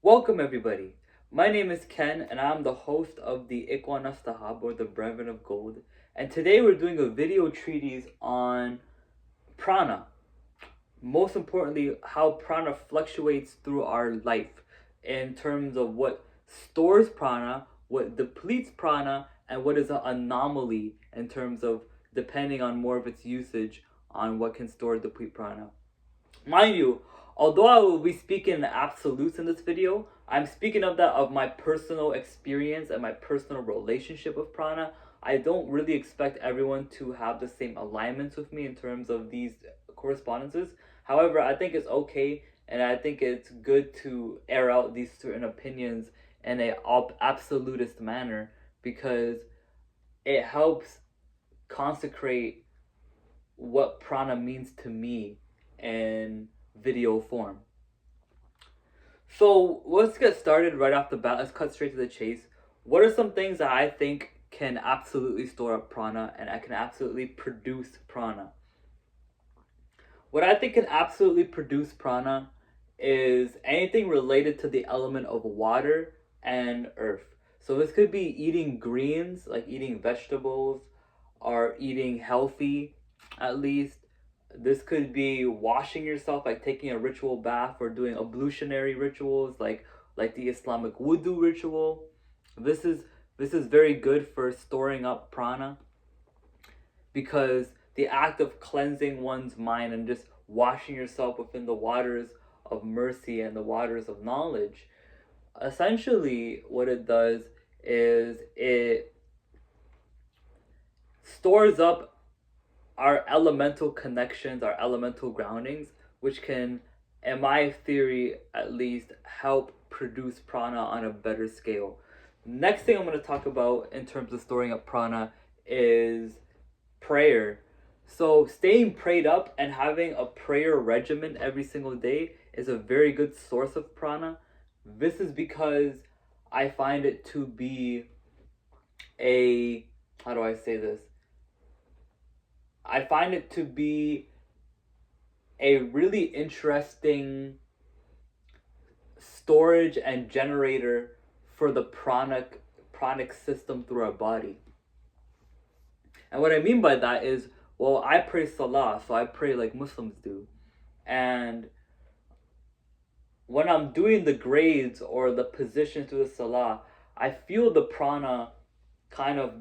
Welcome everybody. My name is Ken and I'm the host of the Ikwanastahab or the Brevin of Gold. And today we're doing a video treatise on Prana. Most importantly, how Prana fluctuates through our life in terms of what stores Prana, what depletes Prana, and what is an anomaly in terms of depending on more of its usage on what can store deplete Prana. Mind you, although I will be speaking in absolutes in this video, I'm speaking of that of my personal experience and my personal relationship with Prana. I don't really expect everyone to have the same alignments with me in terms of these correspondences. However, I think it's okay and I think it's good to air out these certain opinions in a absolutist manner because it helps consecrate what Prana means to me in video form. So let's get started right off the bat. Let's cut straight to the chase. What are some things that I think can absolutely store up Prana and I can absolutely produce Prana? What I think can absolutely produce Prana is anything related to the element of water and earth. So this could be eating greens, like eating vegetables, or eating healthy at least. This could be washing yourself, like taking a ritual bath or doing ablutionary rituals, like the Islamic wudu ritual. This is this is very good for storing up prana because the act of cleansing one's mind and just washing yourself within the waters of mercy and the waters of knowledge, essentially what it does is it stores up our elemental connections, our elemental groundings, which can, in my theory at least, help produce prana on a better scale. Next thing I'm going to talk about in terms of storing up prana is prayer. So staying prayed up and having a prayer regimen every single day is a very good source of prana. This is because I find it to be a, how do I say this? I find it to be a really interesting storage and generator for the pranic system through our body. And what I mean by that is, well, I pray salah, so I pray like Muslims do. And when I'm doing the grades or the positions to the salah, I feel the prana kind of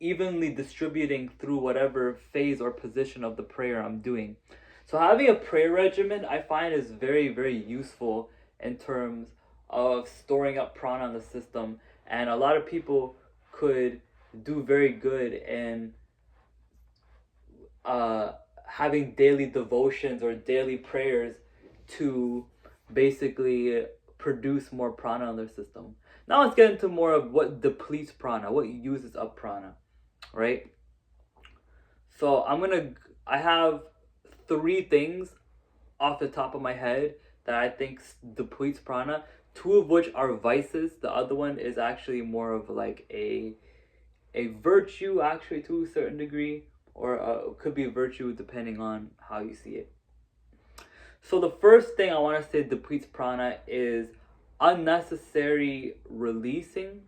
evenly distributing through whatever phase or position of the prayer I'm doing. So having a prayer regimen I find is very, very useful in terms of storing up prana in the system, and a lot of people could do very good in having daily devotions or daily prayers to basically produce more prana in their system. Now let's get into more of what depletes prana, what uses up prana, right? So I have three things off the top of my head that I think depletes prana. Two of which are vices. The other one is actually more of like a virtue, actually, to a certain degree, or could be a virtue depending on how you see it. So the first thing I want to say depletes prana is unnecessary releasing,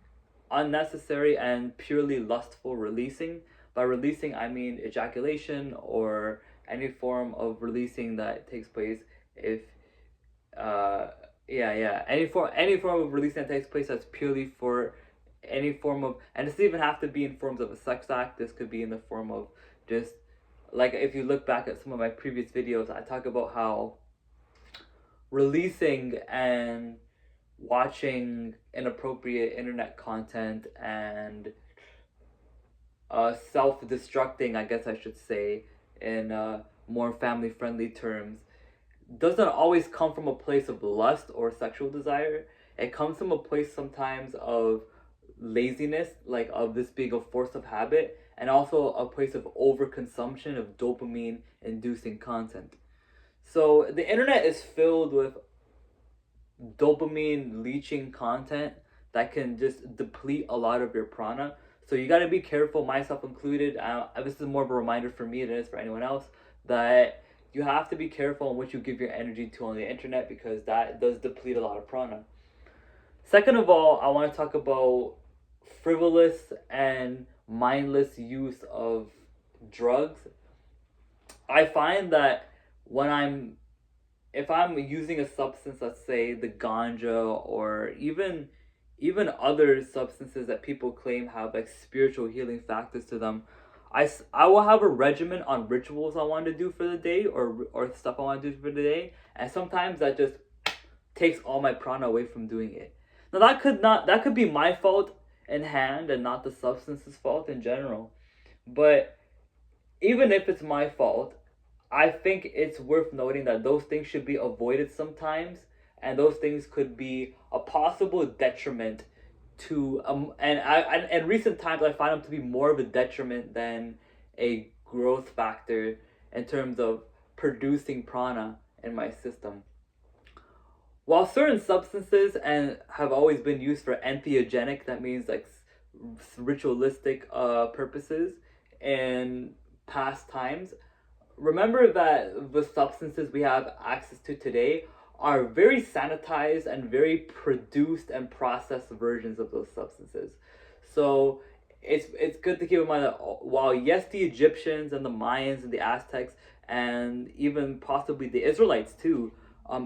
unnecessary and purely lustful releasing. By releasing, I mean ejaculation or any form of releasing that takes place if any form of releasing that takes place that's purely for any form of, and it doesn't even have to be in forms of a sex act. This could be in the form of just, like, if you look back at some of my previous videos, I talk about how releasing and watching inappropriate internet content and self-destructing, I guess I should say, in more family-friendly terms, doesn't always come from a place of lust or sexual desire. It comes from a place sometimes of laziness, like of this being a force of habit, and also a place of overconsumption of dopamine-inducing content. So the internet is filled with dopamine leaching content that can just deplete a lot of your prana. So you got to be careful, myself included. This is more of a reminder for me than it is for anyone else, that you have to be careful on what you give your energy to on the internet because that does deplete a lot of prana. Second of all, I want to talk about frivolous and mindless use of drugs. I find that when if I'm using a substance, let's say the ganja or even other substances that people claim have like spiritual healing factors to them, I will have a regimen on rituals I want to do for the day or stuff I want to do for the day, and sometimes that just takes all my prana away from doing it. Now that could be my fault in hand and not the substance's fault in general. But even if it's my fault, I think it's worth noting that those things should be avoided sometimes, and those things could be a possible detriment to and in recent times I find them to be more of a detriment than a growth factor in terms of producing prana in my system. While certain substances and have always been used for entheogenic, that means like ritualistic purposes in past times, remember that the substances we have access to today are very sanitized and very produced and processed versions of those substances. So it's good to keep in mind that while yes, the Egyptians and the Mayans and the Aztecs and even possibly the Israelites too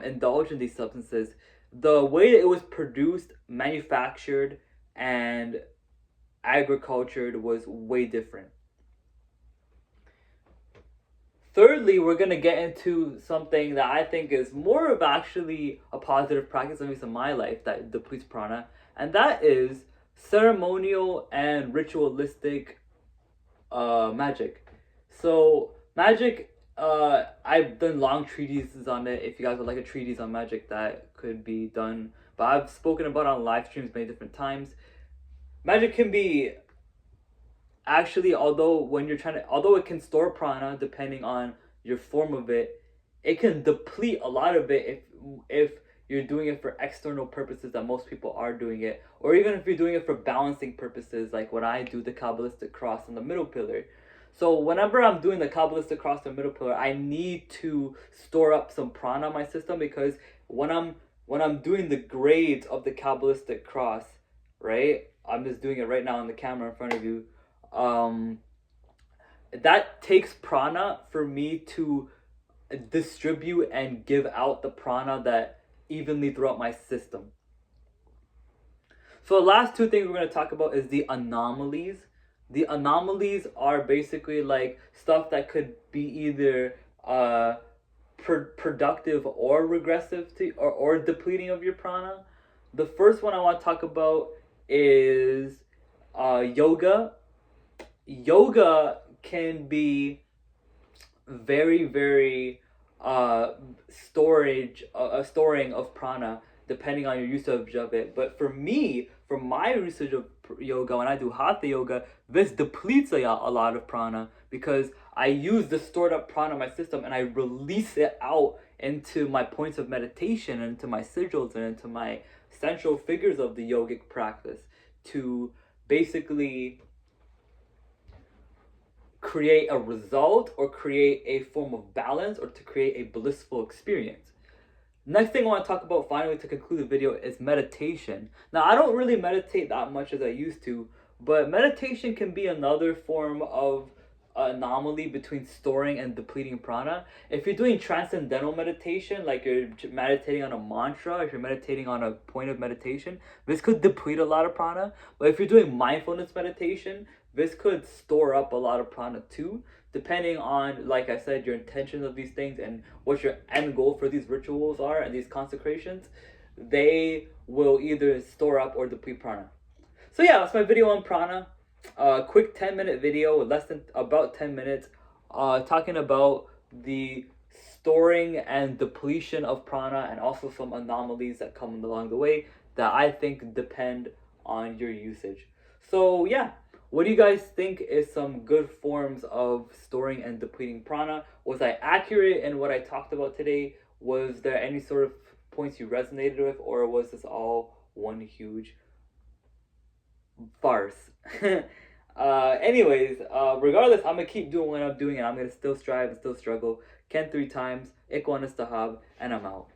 indulged in these substances, the way that it was produced, manufactured, and agricultured was way different. Thirdly, we're going to get into something that I think is more of actually a positive practice, at least in my life, that depletes prana, and that is ceremonial and ritualistic magic. So, magic, I've done long treatises on it. If you guys would like a treatise on magic, that could be done. But I've spoken about it on live streams many different times. Magic can be actually, although it can store prana depending on your form of it, it can deplete a lot of it if you're doing it for external purposes that most people are doing it, or even if you're doing it for balancing purposes like what I do, the Kabbalistic cross and the middle pillar. So whenever I'm doing the Kabbalistic cross and middle pillar, I need to store up some prana in my system, because when I'm doing the grades of the Kabbalistic cross, right? I'm just doing it right now on the camera in front of you. um that takes prana for me to distribute and give out the prana that evenly throughout my system. So the last two things we're going to talk about is the anomalies. The anomalies are basically like stuff that could be either productive or regressive to or depleting of your prana. The first one I want to talk about is yoga. Yoga can be very very storing of prana depending on your usage of it. But for me, for my usage of yoga, when I do hatha yoga, this depletes a lot of prana, because I use the stored up prana in my system and I release it out into my points of meditation and into my sigils and into my central figures of the yogic practice to basically create a result or create a form of balance or to create a blissful experience. Next thing I want to talk about finally to conclude the video is meditation. Now, I don't really meditate that much as I used to, but meditation can be another form of anomaly between storing and depleting prana. If you're doing transcendental meditation, like you're meditating on a mantra, if you're meditating on a point of meditation, this could deplete a lot of prana. But if you're doing mindfulness meditation, this could store up a lot of prana too, depending on, like I said, your intentions of these things and what your end goal for these rituals are and these consecrations. They will either store up or deplete prana. So yeah, that's my video on prana. Quick 10-minute video, less than about 10 minutes, talking about the storing and depletion of prana and also some anomalies that come along the way that I think depend on your usage. So yeah, what do you guys think is some good forms of storing and depleting prana? Was I accurate in what I talked about today? Was there any sort of points you resonated with, or was this all one huge farce? Anyways, regardless, I'm gonna keep doing what I'm doing, and I'm gonna still strive and still struggle. Ken 3 times, Ikwan Istahab, and I'm out.